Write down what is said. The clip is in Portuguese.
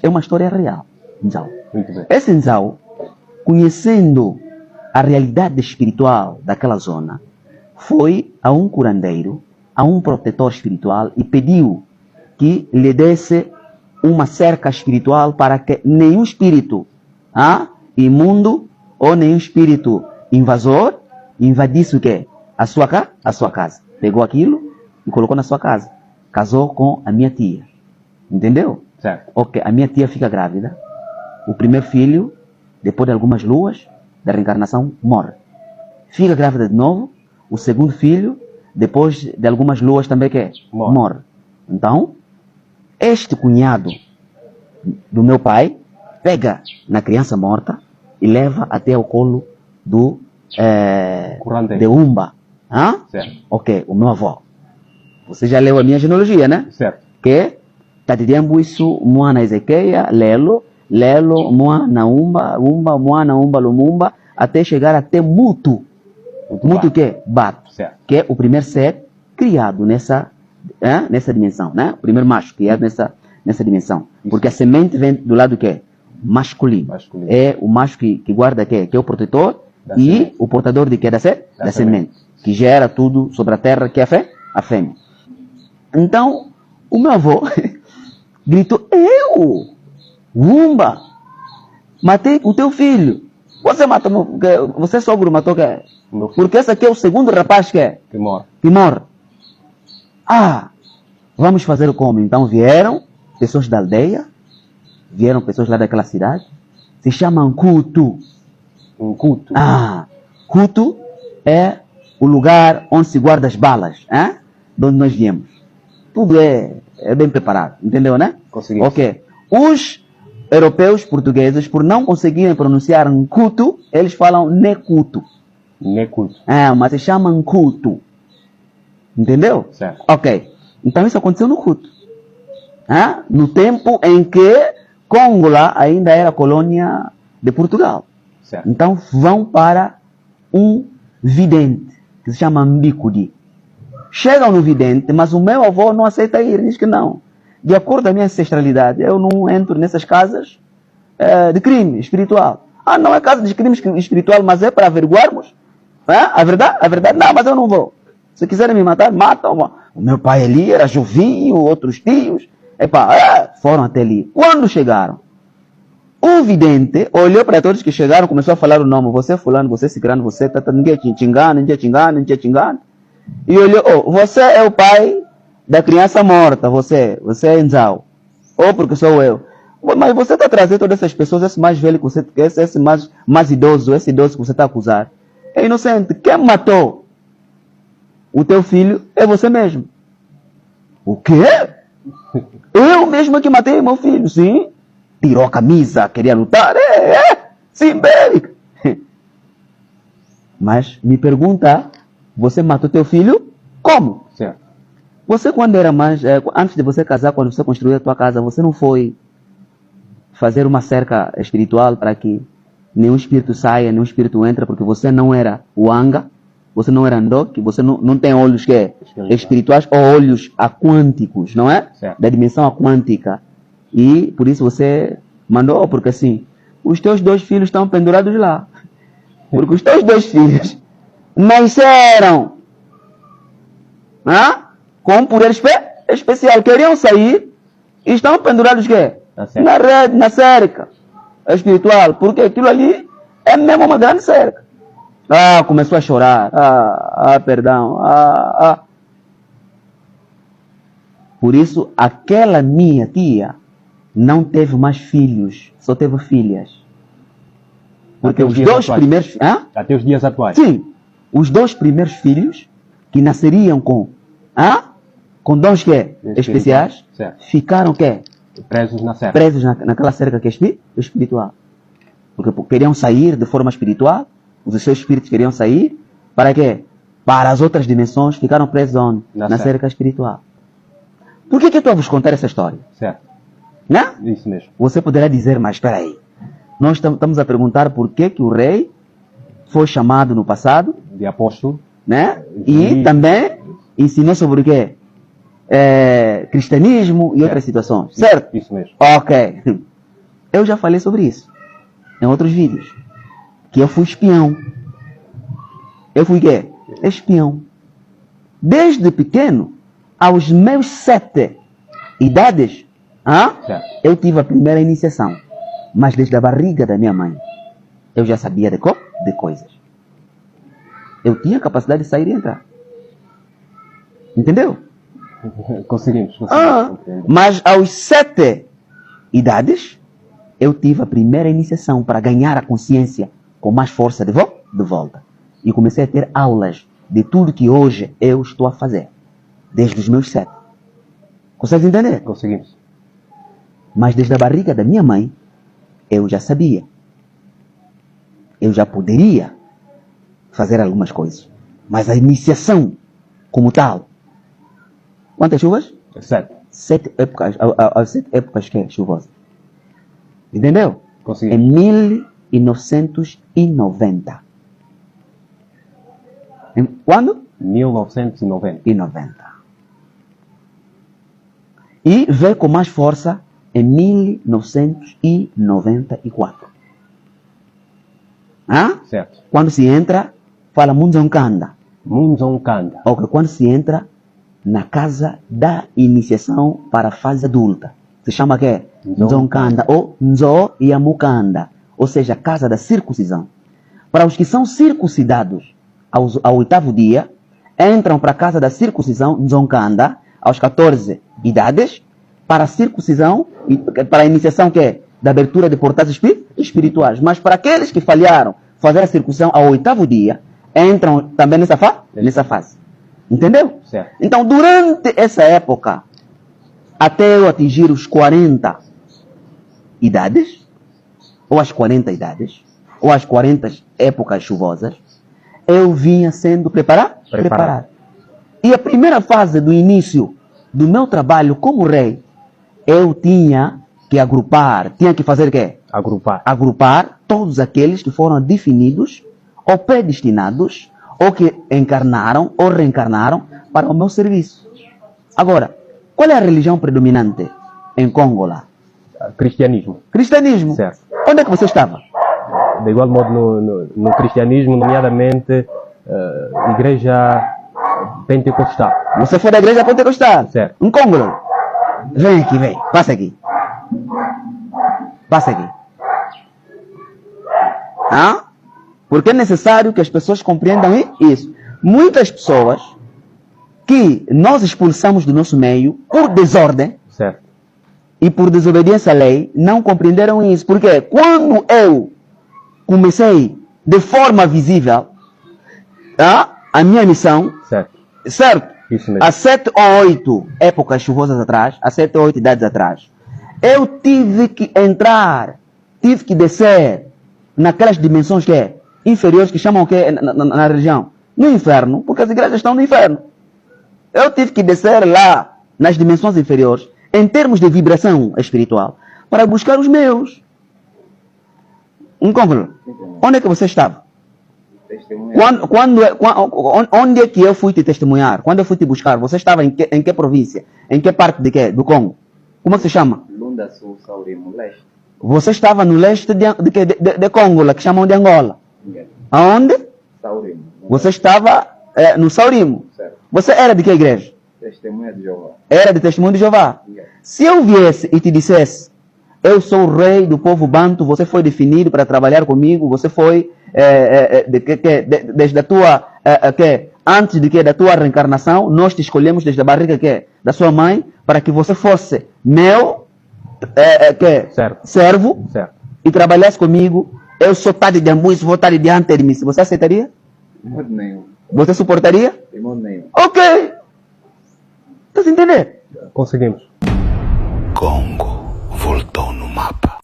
É uma história real. Nzau. Muito bem. Esse Nzau, conhecendo a realidade espiritual daquela zona, foi a um curandeiro, a um protetor espiritual e pediu que lhe desse uma cerca espiritual para que nenhum espírito imundo ou nenhum espírito invasor invadisse o quê? A sua casa. Pegou aquilo e colocou na sua casa. Casou com a minha tia. Entendeu? Certo. Ok, a minha tia fica grávida. O primeiro filho, depois de algumas luas da reencarnação, morre. Fica grávida de novo. O segundo filho, depois de algumas luas também, morre. Então, este cunhado do meu pai pega na criança morta e leva até o colo do de Umba. Certo. Ok, o meu avô. Você já leu a minha genealogia, né? Certo. Que Tadiriambu isso Moana Ezequeia, Lelo, Moana Umba, Moana Umba Lumumba, até chegar até Mutu. Mutu que é Bato. Certo. Que é o primeiro ser criado nessa dimensão, né? O primeiro macho criado nessa dimensão. Isso. Porque a semente vem do lado que é masculino. É o macho que guarda que é o protetor da e semente. O portador de que é da semente. Que gera tudo sobre a terra, que é a fêmea. Então, o meu avô gritou, Umba, matei o teu filho. Você matou, você sogro matou que? Porque esse aqui é o segundo rapaz que morre. Vamos fazer como? Então vieram pessoas da aldeia, vieram pessoas lá daquela cidade, se chamam Kutu. Kutu. Kutu é o lugar onde se guarda as balas, de onde nós viemos. Tudo é bem preparado, entendeu, né? Conseguimos. Ok. Os europeus portugueses, por não conseguirem pronunciar Kutu, eles falam Nekutu. Nekutu. Mas se chamam Kutu. Entendeu? Certo. Ok. Então isso aconteceu no Kutu. No tempo em que Congola ainda era colônia de Portugal. Certo. Então vão para um vidente, que se chama Mbicudi. Chegam no vidente, mas o meu avô não aceita ir, diz que não. De acordo com a minha ancestralidade, eu não entro nessas casas de crime espiritual. Não é casa de crime espiritual, mas é para averiguarmos. A verdade, não, mas eu não vou. Se quiserem me matar, matam. O meu pai ali era Jovinho, outros tios. Foram até ali. Quando chegaram, o vidente olhou para todos que chegaram, começou a falar o nome. Você é fulano, você é cicrano, você ninguém te engana, ninguém te engana. E olhou, você é o pai da criança morta, você é Nzau. Ou porque sou eu. Mas você está trazendo todas essas pessoas, esse mais velho que você quer, esse mais idoso, esse idoso que você está a acusar. É inocente. Quem matou o teu filho é você mesmo. O quê? Eu mesmo que matei meu filho, sim. Tirou a camisa, queria lutar. Sim, bem. Mas me pergunta, você matou teu filho? Como? Certo. Você quando era mais, antes de você casar, quando você construiu a tua casa, você não foi fazer uma cerca espiritual para que nenhum espírito saia, nenhum espírito entre, porque você não era Wanga, você não era Ndok, você não tem olhos espirituais ou olhos aquânticos, não é? Certo. Da dimensão aquântica. E por isso você mandou, porque assim, os teus 2 filhos estão pendurados lá. Porque os teus 2 filhos nasceram com um poder especial. Queriam sair e estão pendurados na rede, na cerca espiritual. Porque aquilo ali é mesmo uma grande cerca. Começou a chorar. Perdão. Por isso, aquela minha tia não teve mais filhos, só teve filhas. Porque os 2 primeiros... Até os dias atuais. Sim. Os 2 primeiros filhos, que nasceriam com dons especiais, certo. ficaram presos na cerca. Presos naquela cerca que é espiritual. Porque queriam sair de forma espiritual, os seus espíritos queriam sair, para quê? Para as outras dimensões, ficaram presos onde? Na cerca espiritual. Por que eu estou a vos contar essa história? Certo. Né? Isso mesmo. Você poderá dizer, mas espera aí. Nós estamos a perguntar por que o rei foi chamado no passado. De apóstolo. Né? E também ensinou sobre o quê? Cristianismo e outras situações. Certo? Isso mesmo. Ok. Eu já falei sobre isso em outros vídeos. Que eu fui espião. Eu fui quê? Espião. Desde pequeno, aos meus 7 idades, eu tive a primeira iniciação. Mas desde a barriga da minha mãe, eu já sabia de coisas. Eu tinha capacidade de sair e entrar. Entendeu? Conseguimos. Mas aos 7 idades, eu tive a primeira iniciação para ganhar a consciência com mais força de volta. E comecei a ter aulas de tudo que hoje eu estou a fazer. Desde os meus 7. Consegue entender? Conseguimos. Mas desde a barriga da minha mãe, eu já sabia. Eu já poderia fazer algumas coisas. Mas a iniciação, como tal. Quantas chuvas? 7. 7 épocas. As 7 épocas que é chuvosa. Entendeu? Conseguimos. Em 1990. Em quando? 1990. E veio com mais força em 1994. Certo. Quando se entra, fala Munzonkanda. Munzonkanda. Ok, quando se entra na casa da iniciação para a fase adulta. Se chama que é Nzonkanda ou Nzo Yamukanda. Ou seja, casa da circuncisão. Para os que são circuncidados ao 8º dia, entram para a casa da circuncisão Nzonkanda aos 14 idades, para a circuncisão, para a iniciação que é da abertura de portais espirituais. Mas para aqueles que falharam fazer a circuncisão ao 8º dia, entram também nessa fase. Entendeu? Certo. Então, durante essa época, até eu atingir os 40 idades, ou as 40 idades, ou as 40 épocas chuvosas, eu vinha sendo preparado. E a primeira fase do início do meu trabalho como rei, eu tinha que tinha que fazer o quê? Agrupar todos aqueles que foram definidos ou predestinados, ou que encarnaram ou reencarnaram para o meu serviço. Agora, qual é a religião predominante em Congola? Cristianismo. Cristianismo. Certo. Onde é que você estava? De igual modo no cristianismo, nomeadamente igreja pentecostal. Você foi da igreja pentecostal? Certo. Em Congo. Vem aqui, vem. Passa aqui. Porque é necessário que as pessoas compreendam isso. Muitas pessoas que nós expulsamos do nosso meio por desordem, certo, e por desobediência à lei, não compreenderam isso. Porque quando eu comecei de forma visível a minha missão, certo? Isso mesmo. Há 7 ou 8 épocas chuvosas atrás, há 7 ou 8 idades atrás, eu tive que entrar, tive que descer naquelas dimensões que é inferiores, que chamam que é na religião, no inferno, porque as igrejas estão no inferno. Eu tive que descer lá nas dimensões inferiores, em termos de vibração espiritual, para buscar os meus. Onde é que você estava? Onde é que eu fui te testemunhar? Quando eu fui te buscar, você estava em que província? Em que parte do Congo? Como se chama? Lunda Sul, Saurimo, leste. Você estava no leste de Congo, que chamam de Angola. Aonde? Saurimo. Você estava no Saurimo. Certo. Você era de que igreja? Testemunha de Jeová. Era de Testemunho de Jeová. Se eu viesse e te dissesse, eu sou o rei do povo banto, você foi definido para trabalhar comigo, você foi desde a tua antes da tua reencarnação, nós te escolhemos desde a barriga da sua mãe para que você fosse meu servo, certo, e trabalhasse comigo. Eu sou tarde de amor, vou estar diante de mim. Você aceitaria? De modo nenhum. Você suportaria? De modo nenhum. Ok. Estás a entender? Conseguimos. Congo voltou.